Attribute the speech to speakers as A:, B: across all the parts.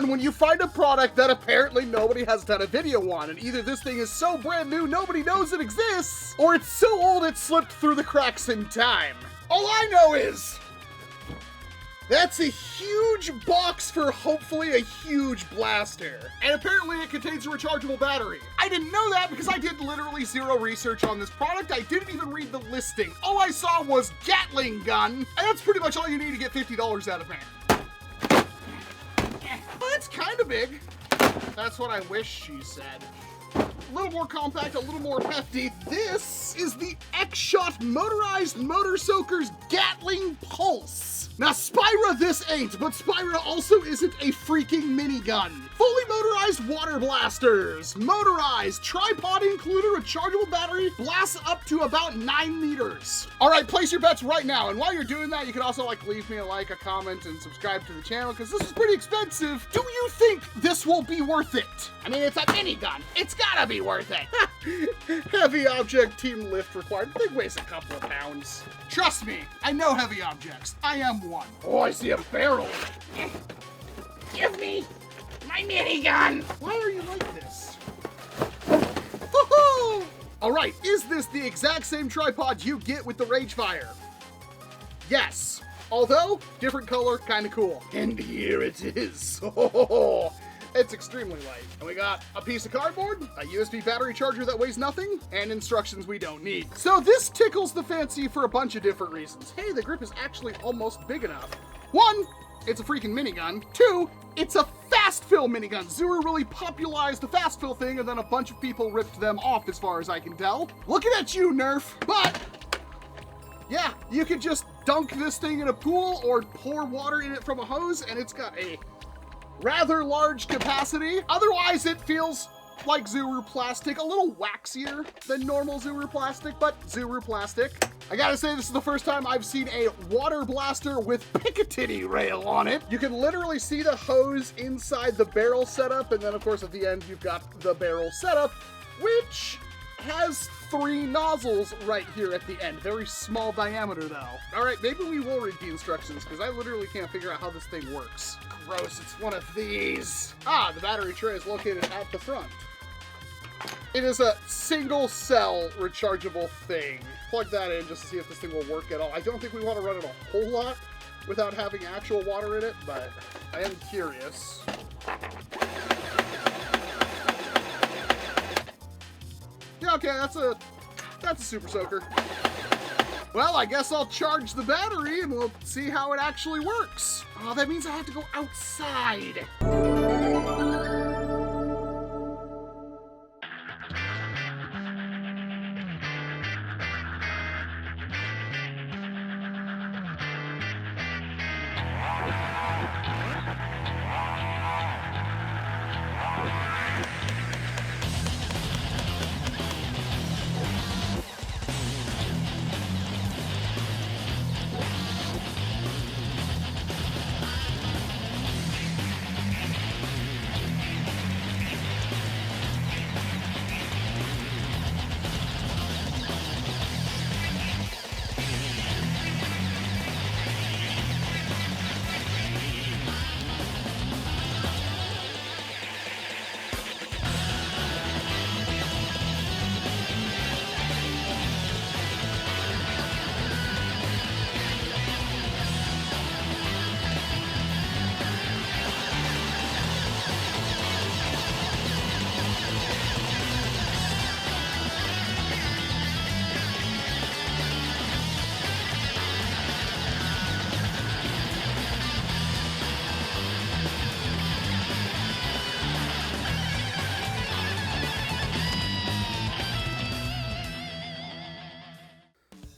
A: fun when you find a product that apparently nobody has done a video on, and either this thing is so brand new nobody knows it exists, or it's so old it slipped through the cracks in time. All I know is that's a huge box for hopefully a huge blaster. And apparently it contains a rechargeable battery. I didn't know that because I did literally zero research on this product. I didn't even read the listing. All I saw was Gatling gun, and that's pretty much all you need to get $50 out of me. Well, it's kind of big. That's what I wish, she said. A little more compact, a little more hefty. This is the XSHOT Motorized Motor Soaker's Gatling Pulse. Now, Spyra this ain't, but Spyra also isn't a freaking minigun. Fully motorized water blasters. Motorized, tripod included, rechargeable battery, blasts up to about 9 meters. All right, place your bets right now. And while you're doing that, you can also leave me a comment, and subscribe to the channel, because this is pretty expensive. Do you think this will be worth it? I mean, it's a minigun. It's gotta be worth it. Heavy object team lift required. The thing weighs a couple of pounds. Trust me, I know heavy objects. I am one. Oh, I see a barrel.
B: Give me my minigun.
A: Why are you like this? Woohoo! All right, is this the exact same tripod you get with the Ragefire? Yes. Although, different color, kind of cool. And here it is. It's extremely light. And we got a piece of cardboard, a USB battery charger that weighs nothing, and instructions we don't need. So this tickles the fancy for a bunch of different reasons. Hey, the grip is actually almost big enough. 1, it's a freaking minigun. 2, it's a fast fill minigun. Zuru really popularized the fast fill thing, and then a bunch of people ripped them off as far as I can tell. Looking at you, Nerf. But yeah, you could just dunk this thing in a pool or pour water in it from a hose, and it's got a rather large capacity. Otherwise, it feels like Zuru plastic, a little waxier than normal Zuru plastic, but Zuru plastic. I gotta say, this is the first time I've seen a water blaster with Picatinny rail on it. You can literally see the hose inside the barrel setup, and then of course at the end you've got the barrel setup, which has 3 nozzles right here at the end. Very small diameter though. All right, maybe we will read the instructions, because I literally can't figure out how this thing works. Gross, it's one of these. Ah, the battery tray is located at the front. It is a single cell rechargeable thing. Plug that in just to see if this thing will work at all. I don't think we want to run it a whole lot without having actual water in it, but I am curious. Yeah, okay, that's a Super Soaker. Well, I guess I'll charge the battery and we'll see how it actually works. Oh, that means I have to go outside.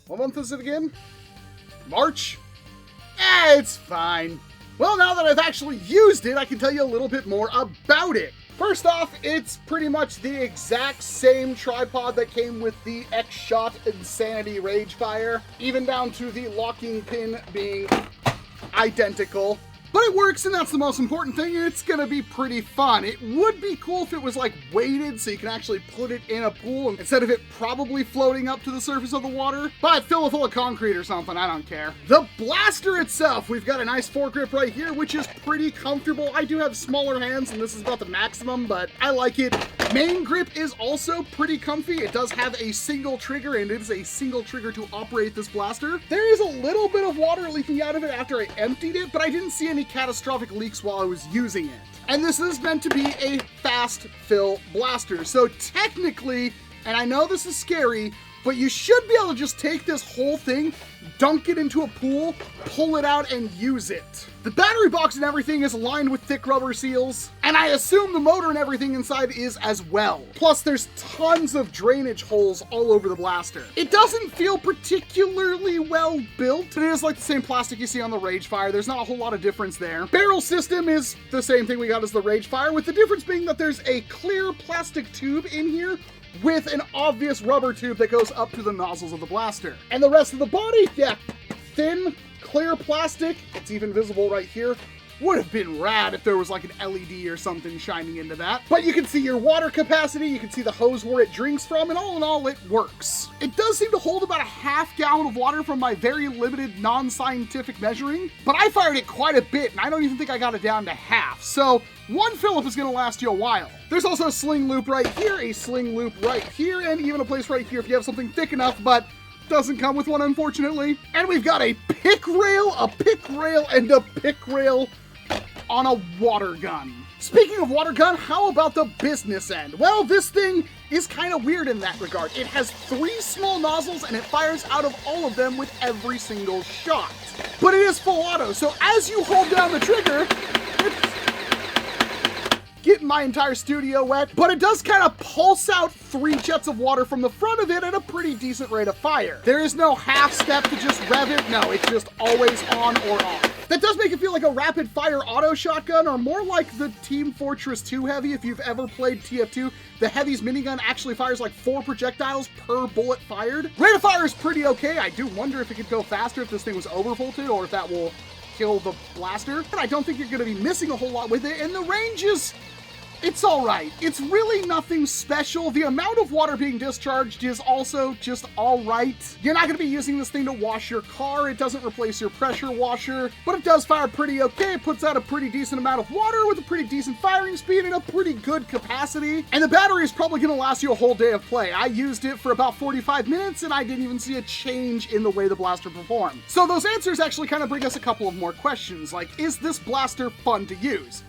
A: What month is it again? March? It's fine. Well, now that I've actually used it, I can tell you a little bit more about it. First off, it's pretty much the exact same tripod that came with the XSHOT Insanity Ragefire, even down to the locking pin being identical. But it works, and that's the most important thing, and it's gonna be pretty fun. It would be cool if it was like weighted so you can actually put it in a pool instead of it probably floating up to the surface of the water. But fill it full of concrete or something, I don't care. The blaster itself, we've got a nice foregrip right here, which is pretty comfortable. I do have smaller hands, and this is about the maximum, but I like it. Main grip is also pretty comfy. It does have a single trigger, and it is a single trigger to operate this blaster. There is a little bit of water leaking out of it after I emptied it, but I didn't see any catastrophic leaks while I was using it. And this is meant to be a fast fill blaster. So technically, and I know this is scary, but you should be able to just take this whole thing, dunk it into a pool, pull it out, and use it. The battery box and everything is lined with thick rubber seals, and I assume the motor and everything inside is as well. Plus, there's tons of drainage holes all over the blaster. It doesn't feel particularly well built. It is like the same plastic you see on the Ragefire. There's not a whole lot of difference there. Barrel system is the same thing we got as the Ragefire, with the difference being that there's a clear plastic tube in here with an obvious rubber tube that goes up to the nozzles of the blaster. And the rest of the body, yeah, thin, clear plastic. It's even visible right here. Would have been rad if there was like an LED or something shining into that. But you can see your water capacity, you can see the hose where it drinks from, and all in all, it works. It does seem to hold about a half gallon of water from my very limited non-scientific measuring, but I fired it quite a bit, and I don't even think I got it down to half. So one fill-up is gonna last you a while. There's also a sling loop right here, a sling loop right here, and even a place right here if you have something thick enough, but doesn't come with one, unfortunately. And we've got a pick rail, and a pick rail on a water gun. Speaking of water gun, how about the business end? Well, this thing is kind of weird in that regard. It has 3 small nozzles, and it fires out of all of them with every single shot. But it is full auto, so as you hold down the trigger, getting my entire studio wet, but it does kind of pulse out 3 jets of water from the front of it at a pretty decent rate of fire. There is no half step to just rev it. No, it's just always on or off. That does make it feel like a rapid fire auto shotgun, or more like the Team Fortress 2 Heavy. If you've ever played TF2, the Heavy's minigun actually fires like 4 projectiles per bullet fired. Rate of fire is pretty okay. I do wonder if it could go faster if this thing was overvolted, or if that will kill the blaster. But I don't think you're going to be missing a whole lot with it, and the range is... it's all right. It's really nothing special. The amount of water being discharged is also just all right. You're not going to be using this thing to wash your car. It doesn't replace your pressure washer, but it does fire pretty okay. It puts out a pretty decent amount of water with a pretty decent firing speed and a pretty good capacity. And the battery is probably going to last you a whole day of play. I used it for about 45 minutes and I didn't even see a change in the way the blaster performed. So those answers actually kind of bring us a couple of more questions, like, is this blaster fun to use?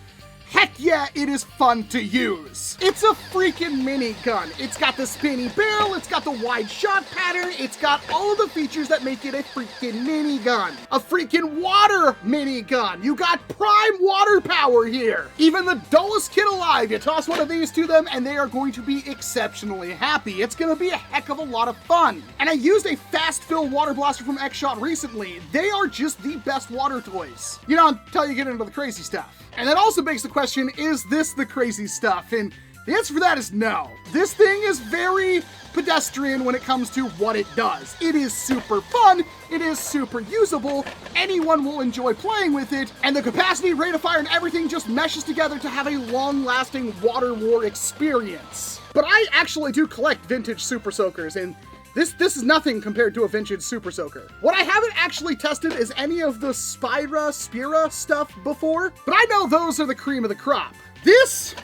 A: Heck yeah, it is fun to use. It's a freaking minigun. It's got the spinny barrel, it's got the wide shot pattern, it's got all of the features that make it a freaking minigun. A freaking water minigun. You got prime water power here. Even the dullest kid alive, you toss one of these to them and they are going to be exceptionally happy. It's gonna be a heck of a lot of fun. And I used a fast fill water blaster from XSHOT recently. They are just the best water toys. You know, until you get into the crazy stuff. And that also begs the question, is this the crazy stuff? And the answer for that is no. This thing is very pedestrian when it comes to what it does. It is super fun, it is super usable, anyone will enjoy playing with it, and the capacity, rate of fire, and everything just meshes together to have a long-lasting water war experience. But I actually do collect vintage Super Soakers, and this is nothing compared to a vintage Super Soaker. What I haven't actually tested is any of the Spira stuff before, but I know those are the cream of the crop. This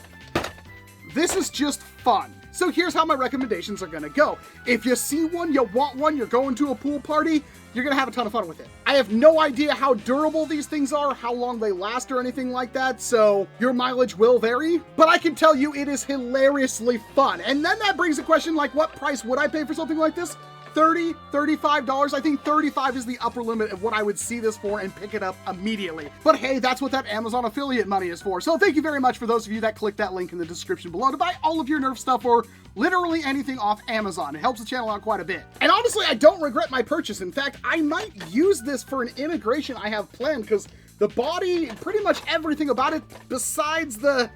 A: is just fun. So here's how my recommendations are gonna go. If you see one, you want one, you're going to a pool party, you're gonna have a ton of fun with it. I have no idea how durable these things are, how long they last or anything like that, so your mileage will vary, but I can tell you it is hilariously fun. And then that brings a question like, what price would I pay for something like this? $30, $35. I think $35 is the upper limit of what I would see this for and pick it up immediately. But hey, that's what that Amazon affiliate money is for. So thank you very much for those of you that clicked that link in the description below to buy all of your Nerf stuff or literally anything off Amazon. It helps the channel out quite a bit. And honestly, I don't regret my purchase. In fact, I might use this for an integration I have planned because the body, pretty much everything about it besides the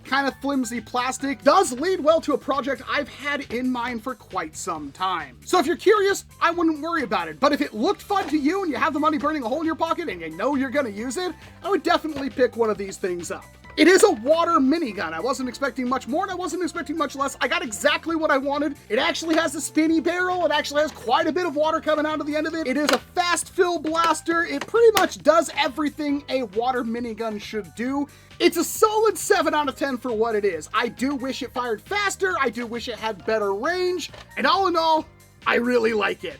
A: kind of flimsy plastic does lead well to a project I've had in mind for quite some time. So if you're curious, I wouldn't worry about it. But if it looked fun to you and you have the money burning a hole in your pocket and you know you're gonna use it, I would definitely pick one of these things up. It is a water minigun. I wasn't expecting much more and I wasn't expecting much less. I got exactly what I wanted. It actually has a spinny barrel. It actually has quite a bit of water coming out of the end of it. It is a fast fill blaster. It pretty much does everything a water minigun should do. It's a solid 7 out of 10 for what it is. I do wish it fired faster. I do wish it had better range. And all in all, I really like it.